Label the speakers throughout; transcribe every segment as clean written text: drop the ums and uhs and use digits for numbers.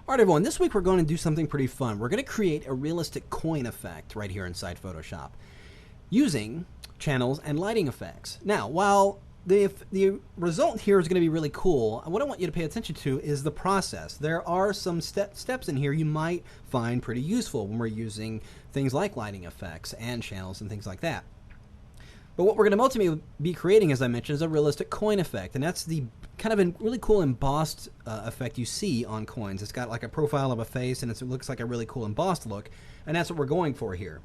Speaker 1: Alright everyone, this week we're going to do something pretty fun. We're going to create a realistic coin effect right here inside Photoshop using channels and lighting effects. Now, while the result here is going to be really cool, what I want you to pay attention to is the process. There are some steps in here you might find pretty useful when we're using things like lighting effects and channels and things like that. But what we're going to ultimately be creating, as I mentioned, is a realistic coin effect. And that's the kind of a really cool embossed effect you see on coins. It's got like a profile of a face, and it looks like a really cool embossed look. And that's what we're going for here.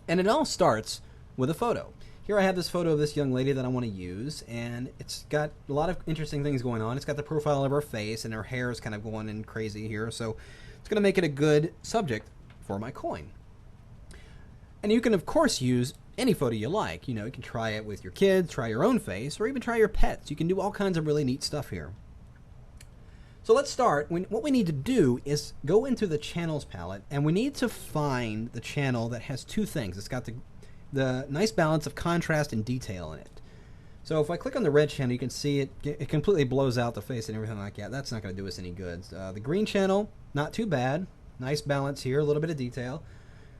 Speaker 1: And it all starts with a photo. Here I have this photo of this young lady that I want to use, and it's got a lot of interesting things going on. It's got the profile of her face, and her hair is kind of going in crazy here. So it's going to make it a good subject for my coin. And you can, of course, use any photo you like. You know, you can try it with your kids, try your own face, or even try your pets. You can do all kinds of really neat stuff here. So let's start. What we need to do is go into the channels palette, and we need to find the channel that has two things. It's got the nice balance of contrast and detail in it. So if I click on the red channel, you can see it completely blows out the face and everything like that. That's not going to do us any good. The green channel, not too bad. Nice balance here, a little bit of detail.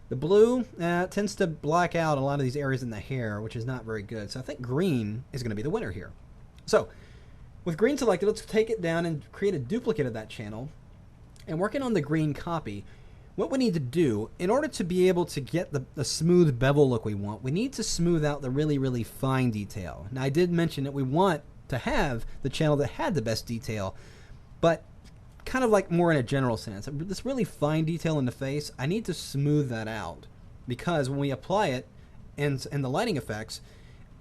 Speaker 1: The blue tends to black out a lot of these areas in the hair, which is not very good. So I think green is going to be the winner here. So with green selected, let's take it down and create a duplicate of that channel. And working on the green copy, what we need to do, in order to be able to get the smooth bevel look we want, we need to smooth out the really, really fine detail. Now I did mention that we want to have the channel that had the best detail, but kind of like more in a general sense. This really fine detail in the face, I need to smooth that out, because when we apply it in the lighting effects,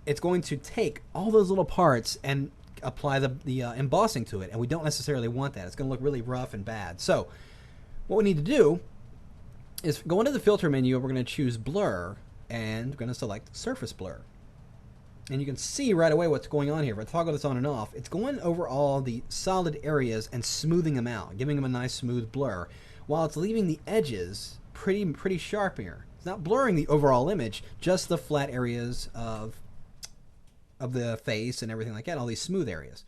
Speaker 1: it's going to take all those little parts and apply the embossing to it, and we don't necessarily want that. It's going to look really rough and bad. So what we need to do is go into the filter menu, and we're going to choose blur, and we're going to select surface blur. And you can see right away what's going on here. If I toggle this on and off, it's going over all the solid areas and smoothing them out, giving them a nice smooth blur, while it's leaving the edges pretty sharp here. It's not blurring the overall image, just the flat areas of the face and everything like that, all these smooth areas.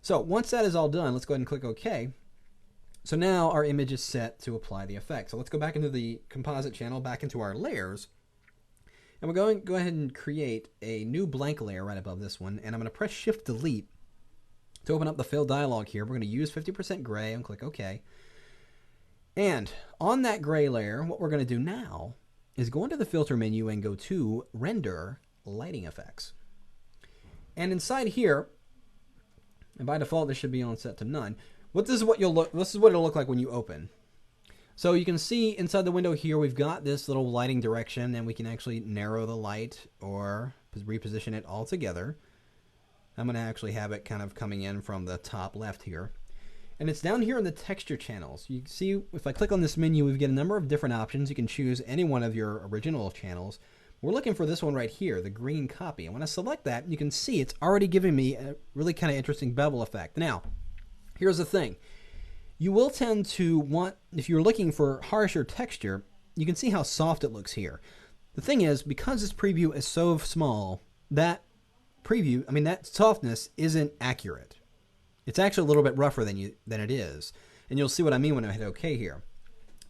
Speaker 1: So once that is all done, let's go ahead and click OK. So now our image is set to apply the effect. So let's go back into the composite channel, back into our layers. And we're going to go ahead and create a new blank layer right above this one. And I'm going to press Shift Delete to open up the fill dialog here. We're going to use 50% gray and click OK. And on that gray layer, what we're going to do now is go into the filter menu and go to Render Lighting Effects. And inside here, and by default this should be on set to none. This is what it'll look like when you open. So you can see inside the window here, we've got this little lighting direction, and we can actually narrow the light or reposition it all together. I'm going to actually have it kind of coming in from the top left here. And it's down here in the texture channels. You can see if I click on this menu, we get a number of different options. You can choose any one of your original channels. We're looking for this one right here, the green copy. And when I select that, you can see it's already giving me a really kind of interesting bevel effect. Now, here's the thing. You will tend to want, if you're looking for harsher texture, you can see how soft it looks here. The thing is, because this preview is so small, that softness isn't accurate. It's actually a little bit rougher than it is. And you'll see what I mean when I hit OK here.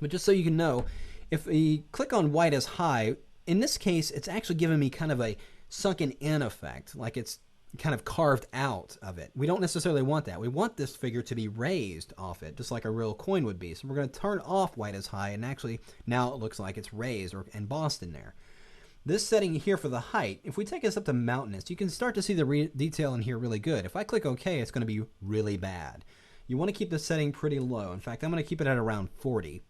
Speaker 1: But just so you can know, if we click on white as high, in this case, it's actually giving me kind of a sunken in effect, like it's kind of carved out of it. We don't necessarily want that. We want this figure to be raised off it, just like a real coin would be. So we're going to turn off white as high, and actually now it looks like it's raised or embossed in there. This setting here for the height, if we take this up to mountainous, you can start to see the detail in here really good. If I click OK, it's going to be really bad. You want to keep the setting pretty low. In fact, I'm going to keep it at around 40.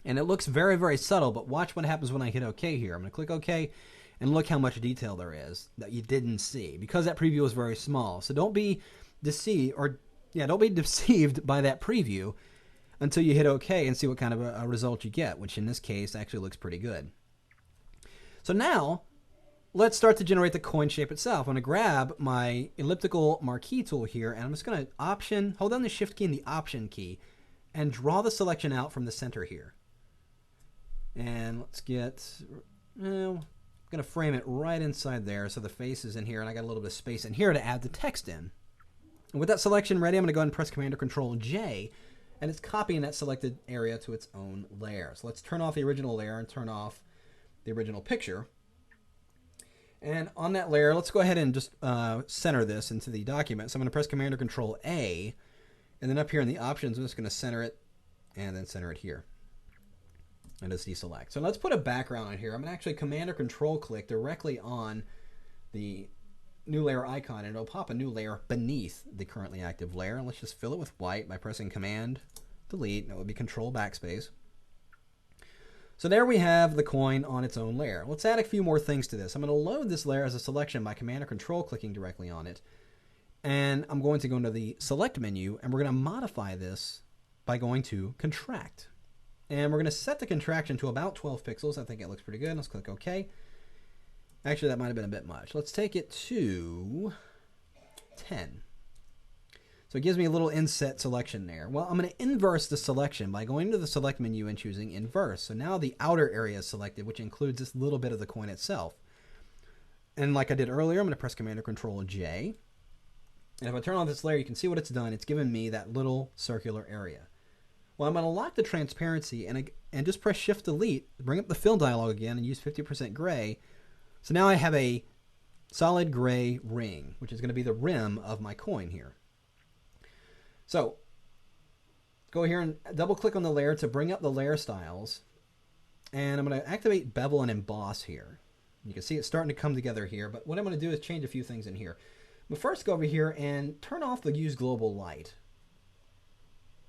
Speaker 1: And it looks very, very subtle, but watch what happens when I hit OK here. I'm going to click OK. And look how much detail there is that you didn't see, because that preview is very small. So don't be deceived, don't be deceived by that preview until you hit OK and see what kind of a result you get, which in this case actually looks pretty good. So now let's start to generate the coin shape itself. I'm going to grab my elliptical marquee tool here, and I'm just going to hold down the Shift key and the Option key, and draw the selection out from the center here. And let's get, I'm going to frame it right inside there so the face is in here, and I got a little bit of space in here to add the text in. And with that selection ready, I'm going to go ahead and press Command or Control J and it's copying that selected area to its own layer. So let's turn off the original layer and turn off the original picture. And on that layer, let's go ahead and just center this into the document. So I'm going to press Command or Control A, and then up here in the options, I'm just going to center it and then center it here. And just deselect. So let's put a background on here. I'm going to actually Command or Control click directly on the new layer icon, and it'll pop a new layer beneath the currently active layer. And let's just fill it with white by pressing Command Delete. That would be Control Backspace. So there we have the coin on its own layer. Let's add a few more things to this. I'm going to load this layer as a selection by Command or Control clicking directly on it. And I'm going to go into the Select menu, and we're going to modify this by going to Contract. And we're going to set the contraction to about 12 pixels. I think it looks pretty good. Let's click OK. Actually, that might have been a bit much. Let's take it to 10. So it gives me a little inset selection there. Well, I'm going to inverse the selection by going to the Select menu and choosing Inverse. So now the outer area is selected, which includes this little bit of the coin itself. And like I did earlier, I'm going to press Command or Control J. And if I turn on this layer, you can see what it's done. It's given me that little circular area. Well, I'm going to lock the transparency and just press Shift Delete, bring up the fill dialog again, and use 50% gray. So now I have a solid gray ring, which is going to be the rim of my coin here. So go here and double click on the layer to bring up the layer styles. And I'm going to activate bevel and emboss here. You can see it's starting to come together here, but what I'm going to do is change a few things in here. But first go over here and turn off the Use Global Light.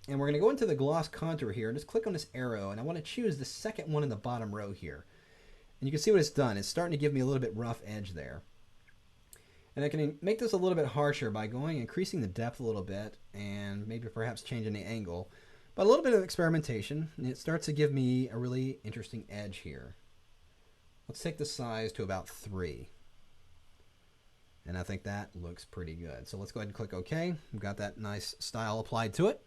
Speaker 1: And we're going to go into the gloss contour here and just click on this arrow, and I want to choose the second one in the bottom row here. And you can see what it's done. It's starting to give me a little bit rough edge there. And I can make this a little bit harsher by increasing the depth a little bit and maybe perhaps changing the angle. But a little bit of experimentation, and it starts to give me a really interesting edge here. Let's take the size to about 3. And I think that looks pretty good. So let's go ahead and click OK. We've got that nice style applied to it.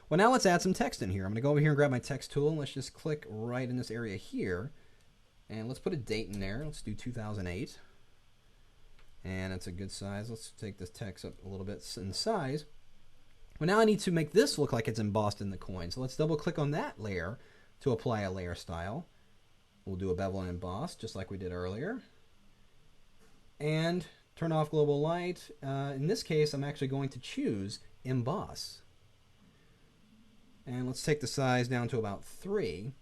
Speaker 1: Well, now let's add some text in here. I'm going to go over here and grab my text tool, and let's just click right in this area here. And let's put a date in there. Let's do 2008. And that's a good size. Let's take this text up a little bit in size. Well, now I need to make this look like it's embossed in the coin. So let's double click on that layer to apply a layer style. We'll do a bevel and emboss just like we did earlier. And turn off global light. In this case, I'm actually going to choose emboss. And let's take the size down to about 3.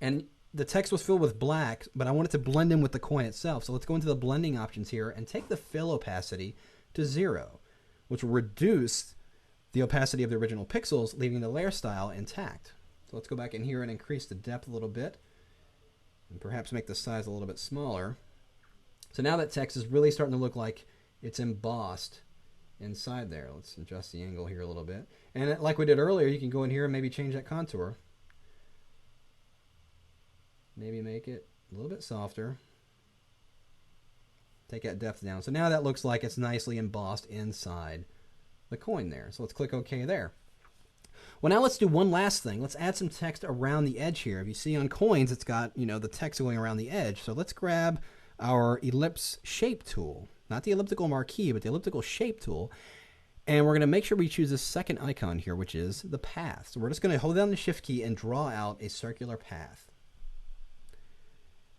Speaker 1: And the text was filled with black, but I want it to blend in with the coin itself. So let's go into the blending options here and take the fill opacity to 0, which will reduce the opacity of the original pixels, leaving the layer style intact. So let's go back in here and increase the depth a little bit, and perhaps make the size a little bit smaller. So now that text is really starting to look like it's embossed inside there. Let's adjust the angle here a little bit. And like we did earlier, you can go in here and maybe change that contour. Maybe make it a little bit softer. Take that depth down. So now that looks like it's nicely embossed inside the coin there. So let's click OK there. Well, now let's do one last thing. Let's add some text around the edge here. If you see on coins, it's got, the text going around the edge. So let's grab our ellipse shape tool. Not the elliptical marquee, but the elliptical shape tool. And we're going to make sure we choose this second icon here, which is the path. So we're just going to hold down the Shift key and draw out a circular path.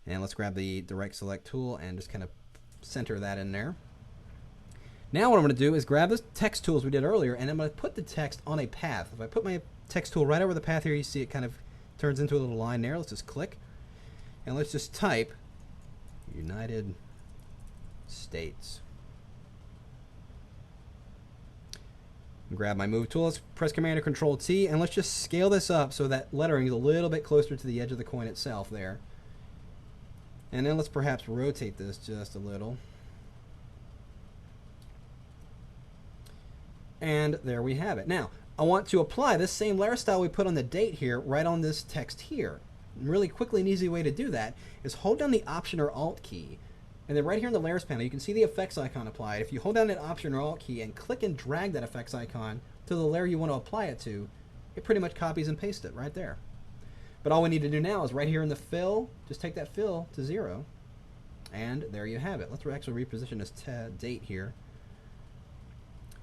Speaker 1: And let's grab the direct select tool and just kind of center that in there. Now what I'm going to do is grab the text tools we did earlier, and I'm going to put the text on a path. If I put my text tool right over the path here, you see it kind of turns into a little line there. Let's just click. And let's just type United States. And grab my move tool. Let's press Command or Control T, and let's just scale this up so that lettering is a little bit closer to the edge of the coin itself there. And then let's perhaps rotate this just a little. And there we have it. Now, I want to apply this same layer style we put on the date here right on this text here. And really quickly and easy way to do that is hold down the Option or Alt key. And then right here in the Layers panel, you can see the effects icon applied. If you hold down that Option or Alt key and click and drag that effects icon to the layer you want to apply it to, it pretty much copies and pastes it right there. But all we need to do now is right here in the fill, just take that fill to 0. And there you have it. Let's actually reposition this date here.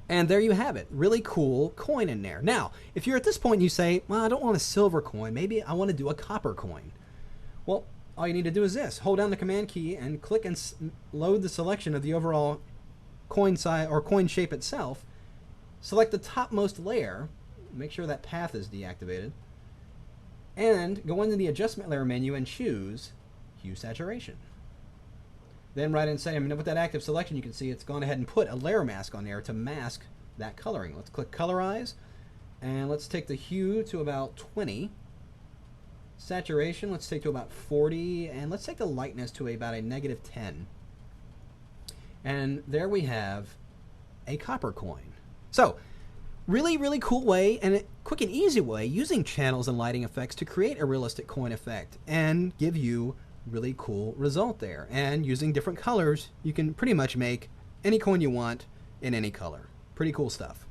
Speaker 1: And there you have it. Really cool coin in there. Now, if you're at this point and you say, well, I don't want a silver coin. Maybe I want to do a copper coin. Well, all you need to do is this. Hold down the command key and click and load the selection of the overall coin size or coin shape itself. Select the topmost layer. Make sure that path is deactivated. And go into the adjustment layer menu and choose hue saturation. Then right inside, with that active selection, you can see it's gone ahead and put a layer mask on there to mask that coloring. Let's click colorize, and let's take the hue to about 20. Saturation, let's take to about 40, and let's take the lightness to about a -10. And there we have a copper coin. So, really, really cool way and a quick and easy way using channels and lighting effects to create a realistic coin effect and give you really cool result there. And using different colors, you can pretty much make any coin you want in any color. Pretty cool stuff.